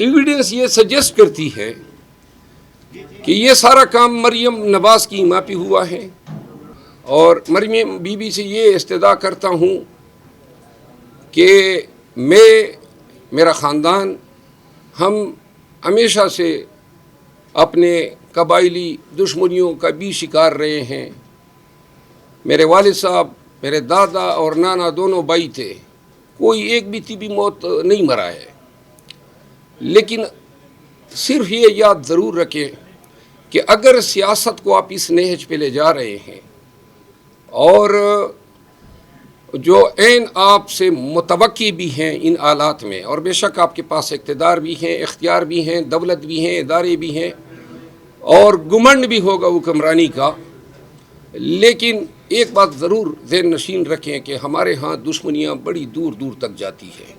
Evidence یہ suggest کرتی ہے کہ یہ سارا کام مریم نواز کی ماں پہ ہوا ہے، اور مریم بی بی سے یہ استدعا کرتا ہوں کہ میرا خاندان ہم ہمیشہ سے اپنے قبائلی دشمنیوں کا بھی شکار رہے ہیں۔ میرے والد صاحب، میرے دادا اور نانا دونوں بھائی تھے، کوئی ایک بھی طبی موت نہیں مرا ہے، لیکن صرف یہ یاد ضرور رکھیں کہ اگر سیاست کو آپ اس نہج پہ لے جا رہے ہیں اور جو عین آپ سے متوقع بھی ہیں ان حالات میں، اور بے شک آپ کے پاس اقتدار بھی ہیں، اختیار بھی ہیں، دولت بھی ہیں، ادارے بھی ہیں، اور گمنڈ بھی ہوگا حکمرانی کا، لیکن ایک بات ضرور ذہن نشین رکھیں کہ ہمارے ہاں دشمنیاں بڑی دور دور تک جاتی ہیں۔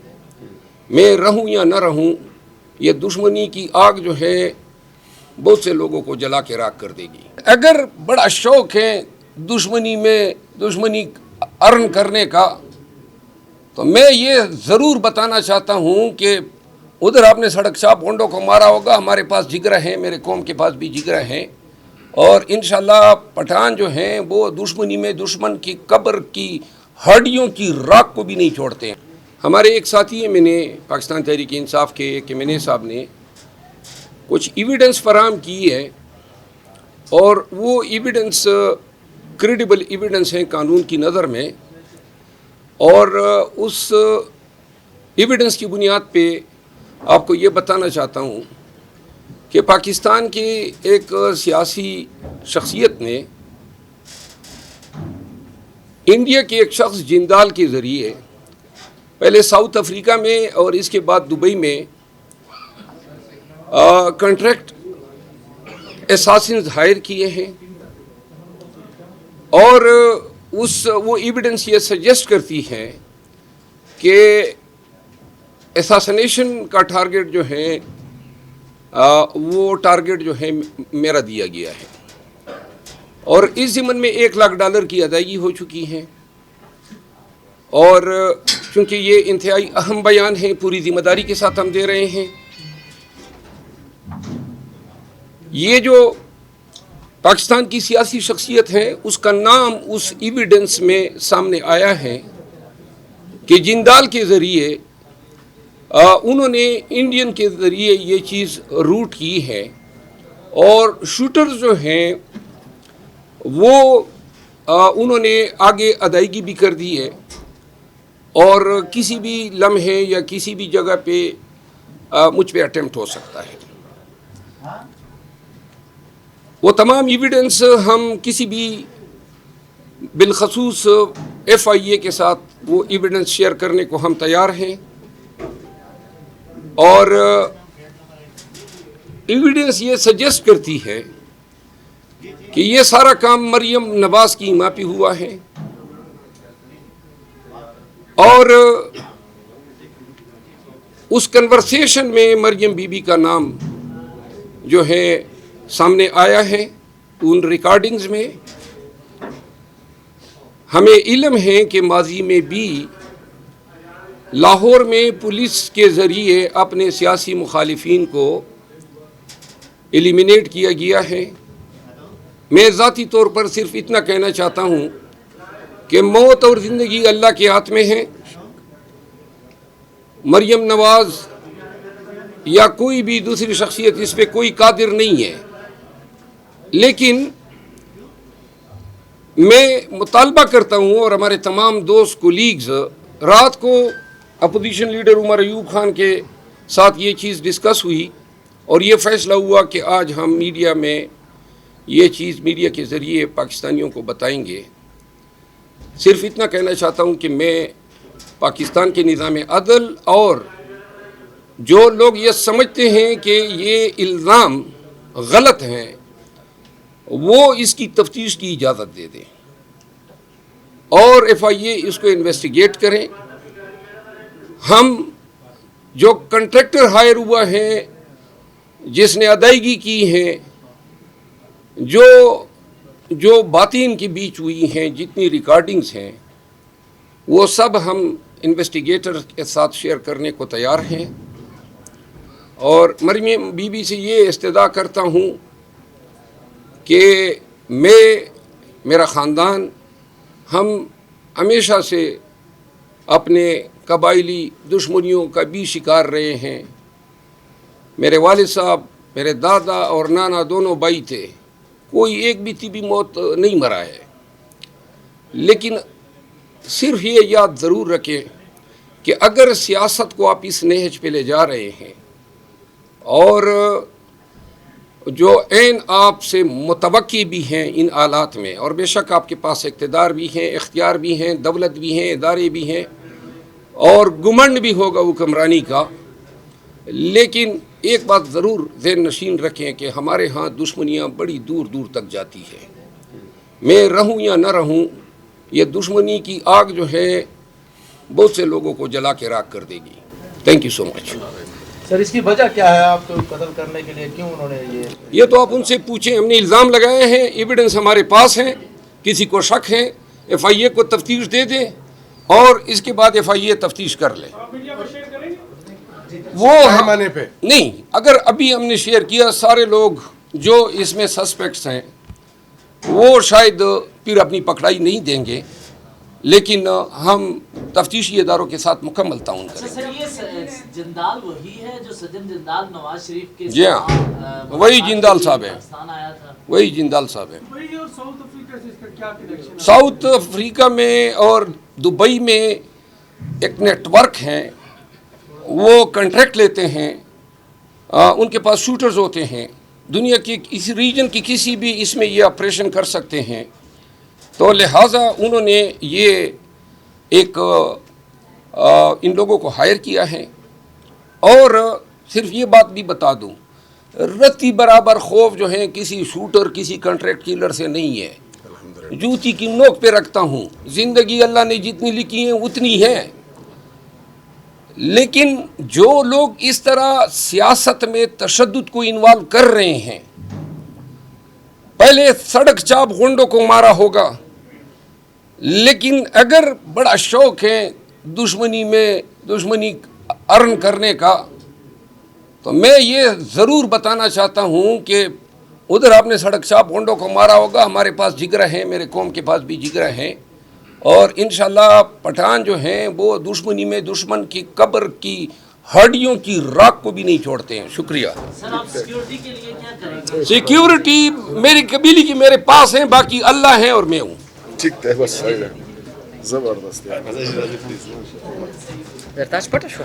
میں رہوں یا نہ رہوں، یہ دشمنی کی آگ جو ہے بہت سے لوگوں کو جلا کے راکھ کر دے گی۔ اگر بڑا شوق ہے دشمنی ارن کرنے کا، تو میں یہ ضرور بتانا چاہتا ہوں کہ ادھر آپ نے سڑک چھاپ ہونڈوں کو مارا ہوگا، ہمارے پاس جگرہ ہیں، میرے قوم کے پاس بھی جگرہ ہیں، اور انشاءاللہ پٹھان جو ہیں وہ دشمنی میں دشمن کی قبر کی ہڈیوں کی راکھ کو بھی نہیں چھوڑتے ہیں۔ ہمارے ایک ساتھی ہیں، میں نے پاکستان تحریک انصاف کے کہ میں نے صاحب نے کچھ ایویڈنس فراہم کی ہے، اور وہ ایویڈنس کریڈیبل ایویڈنس ہیں قانون کی نظر میں، اور اس ایویڈنس کی بنیاد پہ آپ کو یہ بتانا چاہتا ہوں کہ پاکستان کی ایک سیاسی شخصیت نے انڈیا کے ایک شخص جندال کے ذریعے پہلے ساؤتھ افریقہ میں اور اس کے بعد دبئی میں کنٹریکٹ اساسنز ہائر کیے ہیں، اور وہ ایویڈنس یہ سجیسٹ کرتی ہے کہ اساسنیشن کا ٹارگٹ جو ہے وہ ٹارگٹ جو ہے میرا دیا گیا ہے، اور اس ضمن میں $1,00,000 کی ادائیگی ہو چکی ہے، اور چونکہ یہ انتہائی اہم بیان ہے، پوری ذمہ داری کے ساتھ ہم دے رہے ہیں۔ یہ جو پاکستان کی سیاسی شخصیت ہے، اس کا نام اس ایویڈنس میں سامنے آیا ہے کہ جندال کے ذریعے انہوں نے انڈین کے ذریعے یہ چیز روٹ کی ہے، اور شوٹرز جو ہیں وہ انہوں نے آگے ادائیگی بھی کر دی ہے، اور کسی بھی لمحے یا کسی بھی جگہ پہ مجھ پہ اٹیمپٹ ہو سکتا ہے۔ وہ تمام ایویڈنس ہم کسی بھی بالخصوص FIA کے ساتھ وہ ایویڈنس شیئر کرنے کو ہم تیار ہیں، اور ایویڈنس یہ سجیسٹ کرتی ہے کہ یہ سارا کام مریم نواز کی ماں پہ ہوا ہے، اور اس کنورسیشن میں مریم بی بی کا نام جو ہے سامنے آیا ہے ان ریکارڈنگز میں۔ ہمیں علم ہے کہ ماضی میں بھی لاہور میں پولیس کے ذریعے اپنے سیاسی مخالفین کو ایلیمینیٹ کیا گیا ہے۔ میں ذاتی طور پر صرف اتنا کہنا چاہتا ہوں کہ موت اور زندگی اللہ کے ہاتھ میں ہے۔ مریم نواز یا کوئی بھی دوسری شخصیت اس پہ کوئی قادر نہیں ہے، لیکن میں مطالبہ کرتا ہوں، اور ہمارے تمام دوست کولیگز، رات کو اپوزیشن لیڈر عمر ایوب خان کے ساتھ یہ چیز ڈسکس ہوئی، اور یہ فیصلہ ہوا کہ آج ہم میڈیا میں یہ چیز میڈیا کے ذریعے پاکستانیوں کو بتائیں گے۔ صرف اتنا کہنا چاہتا ہوں کہ میں پاکستان کے نظام عدل اور جو لوگ یہ سمجھتے ہیں کہ یہ الزام غلط ہیں، وہ اس کی تفتیش کی اجازت دے دیں، اور FIA اس کو انویسٹیگیٹ کریں۔ ہم جو کنٹریکٹر ہائر ہوا ہے، جس نے ادائیگی کی ہے، جو باتیں ان کے بیچ ہوئی ہیں، جتنی ریکارڈنگز ہیں، وہ سب ہم انویسٹیگیٹر کے ساتھ شیئر کرنے کو تیار ہیں، اور مریم بی بی سے یہ استدعا کرتا ہوں کہ میرا خاندان ہم ہمیشہ سے اپنے قبائلی دشمنیوں کا بھی شکار رہے ہیں. میرے والد صاحب، میرے دادا اور نانا دونوں بھائی تھے، کوئی ایک بھی طبی موت نہیں مرا ہے. لیکن صرف یہ یاد ضرور رکھیں کہ اگر سیاست کو آپ اس نہج پہ لے جا رہے ہیں اور جو عین آپ سے متوقع بھی ہیں ان حالات میں، اور بے شک آپ کے پاس اقتدار بھی ہیں، اختیار بھی ہیں، دولت بھی ہیں، ادارے بھی ہیں اور گمنڈ بھی ہوگا حکمرانی کا، لیکن ایک بات ضرور ذہن نشین رکھیں کہ ہمارے ہاں دشمنیاں بڑی دور دور تک جاتی ہیں. میں رہوں یا نہ رہوں، یہ دشمنی کی آگ جو ہے بہت سے لوگوں کو جلا کے راکھ کر دے گی. تھینک یو سو مچ. سر اس کی وجہ کیا ہے آپ کو قتل کرنے کے لیے؟ کیوں انہوں نے یہ تو آپ ان سے پوچھیں. ہم نے الزام لگائے ہیں، ایویڈنس ہمارے پاس ہیں. کسی کو شک ہے ایف آئی اے کو تفتیش دے دیں اور اس کے بعد ایف آئی اے تفتیش کر لے. وہ نہیں، اگر ابھی ہم نے شیئر کیا، سارے لوگ جو اس میں سسپیکٹس ہیں وہ شاید پھر اپنی پکڑائی نہیں دیں گے، لیکن ہم تفتیشی اداروں کے ساتھ مکمل تعاون کریں گے. سر یہ جندال وہی ہے جو سجن جندال نواز شریف کے جی ہاں، وہی جندال صاحب ہیں، وہی جندال صاحب ہیں. ساؤتھ افریقہ میں اور دبئی میں ایک نیٹ ورک ہیں، وہ کنٹریکٹ لیتے ہیں، ان کے پاس شوٹرز ہوتے ہیں، دنیا کی اس ریجن کی کسی بھی اس میں یہ آپریشن کر سکتے ہیں. تو لہٰذا انہوں نے یہ ایک ان لوگوں کو ہائر کیا ہے. اور صرف یہ بات بھی بتا دوں، رتی برابر خوف جو ہے کسی شوٹر کسی کنٹریکٹ کلر سے نہیں ہے. جوتی کی نوک پہ رکھتا ہوں، زندگی اللہ نے جتنی لکھی ہیں اتنی ہے. لیکن جو لوگ اس طرح سیاست میں تشدد کو انوالو کر رہے ہیں، پہلے سڑک چاپ غنڈوں کو مارا ہوگا، لیکن اگر بڑا شوق ہے دشمنی ارن کرنے کا، تو میں یہ ضرور بتانا چاہتا ہوں کہ ادھر آپ نے سڑک چاپ غنڈوں کو مارا ہوگا، ہمارے پاس جگر ہیں، میرے قوم کے پاس بھی جگر ہیں، اور انشاءاللہ پٹھان جو ہیں وہ دشمنی میں دشمن کی قبر کی ہڈیوں کی راکھ کو بھی نہیں چھوڑتے ہیں. شکریہ. سر آپ سیکیورٹی کے لیے کیا کریں گے؟ سیکیورٹی میری قبیلی کی میرے پاس ہیں، باقی اللہ ہیں اور میں ہوں. ٹھیک ہے، بس زبردست. Vertați poate așa.